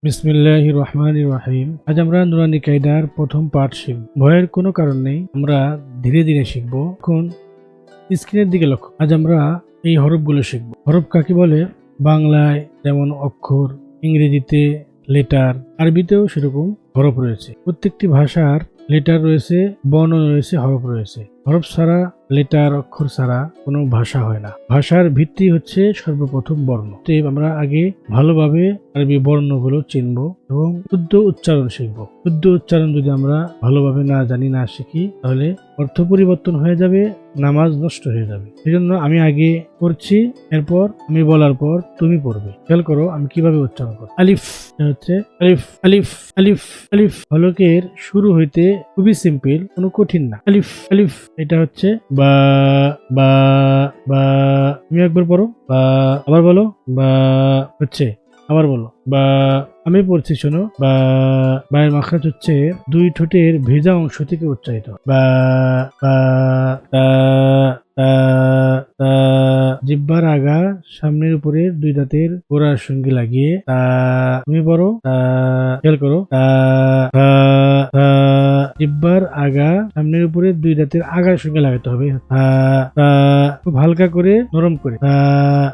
বিসমিল্লাহির রহমানির রহিম। আজ আমরা নুরানি কায়দার প্রথম পাঠ শিখব। ভয়ের কোনো কারণ নেই, আমরা ধীরে ধীরে শিখব। এখন স্ক্রিনের দিকে লক্ষ্য। আজ আমরা এই হরফগুলো শিখব। হরফ কাকে বলে? বাংলায় যেমন অক্ষর, ইংরেজিতে লেটার, আরবিতেও সেরকম হরফ রয়েছে। প্রত্যেকটি ভাষার লেটার রয়েছে, বর্ণ রয়েছে, হরফ রয়েছে। হরফ ছাড়া, লেটার অক্ষর ছাড়া কোনো ভাষা হয় না। ভাষার ভিত্তি হচ্ছে সর্বপ্রথম বর্ণ। আমরা আগে ভালোভাবে আরবি বর্ণগুলো চিনব এবং শুদ্ধ উচ্চারণ শিখব। শুদ্ধ উচ্চারণ যদি আমরা ভালোভাবে না জানি, না শিখি, তাহলে অর্থ পরিবর্তন হয়ে যাবে, নামাজ নষ্ট হয়ে যাবে। সেজন্য আমি আগে পড়ছি, এরপর আমি বলার পর তুমি পড়বে। খেয়াল করো আমি কিভাবে উচ্চারণ করব। আলিফ হচ্ছে আলিফ, আলিফ, আলিফ, আলিফ। হলকের শুরু হইতে খুবই সিম্পল, কোনো কঠিন না। আলিফ, আলিফ। এটা হচ্ছে বা, বা, বা। তুমি একবার পড়ো, বা, আবার বলো, বা। হচ্ছে আবার বলো, বা। আমি পড়ছি, শোনো। বা, বায়ের মাখরাজ হচ্ছে দুই ঠোঁটের ভেজা অংশ থেকে উচ্চারিত। বা, বা, তা, তা, তা। জিহ্বার আগা সামনের উপরে দুই দাঁতের গোড়ার সঙ্গে লাগিয়ে তা। তুমি পড়ো, তা। খেয়াল করো, তা, তা, তা। জিহ্বার আগা সামনের উপরে দুই দাঁতের আগার সঙ্গে লাগাতে হবে। তা, তা। খুব হালকা করে, নরম করে। তা।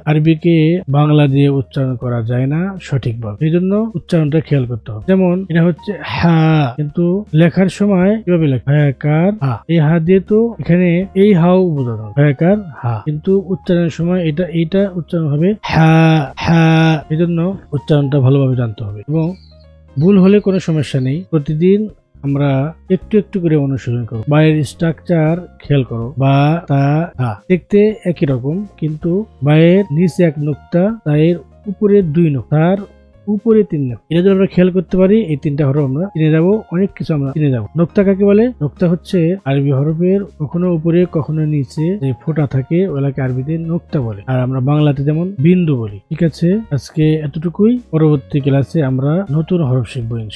আরবিকে বাংলা দিয়ে উচ্চারণ করা যায় না সঠিকভাবে, এই জন্য উচ্চারণটা খেয়াল করতে হবে। যেমন এটা হচ্ছে হা, কিন্তু লেখার সময় কিভাবে লেখা? হায়াকার হা। এই হা দিয়ে তো এখানে এই হাও বোঝানো, হায়াকার হা, কিন্তু উচ্চারণের সময় এইটা উচ্চারণ হবে হা, হা। এই জন্য উচ্চারণটা ভালোভাবে জানতে হবে এবং ভুল হলে কোনো সমস্যা নেই। প্রতিদিন আমরা একটু একটু করে অনুশীলন করব। বায়ের স্ট্রাকচার খেয়াল করো। বা, তা, হা দেখতে একই রকম, কিন্তু বায়ের নিচে এক নুক্তা, তার উপরে দুই নুক্তা, তার উপরে তিন নুক্তা। এটা যদি আমরা খেয়াল করতে পারি, এই তিনটা হরফ আমরা চিনে যাবো, অনেক কিছু আমরা চিনে যাবো। নুক্তা কাকে বলে? নুক্তা হচ্ছে আরবি হরফের কখনো উপরে কখনো নিচে যে ফোঁটা থাকে, ওগুলাকে আরবিতে নুক্তা বলে, আর আমরা বাংলাতে যেমন বিন্দু বলি। ঠিক আছে, আজকে এতটুকুই। পরবর্তী ক্লাসে আমরা নতুন হরফ শিখবো ইনশাআল্লাহ।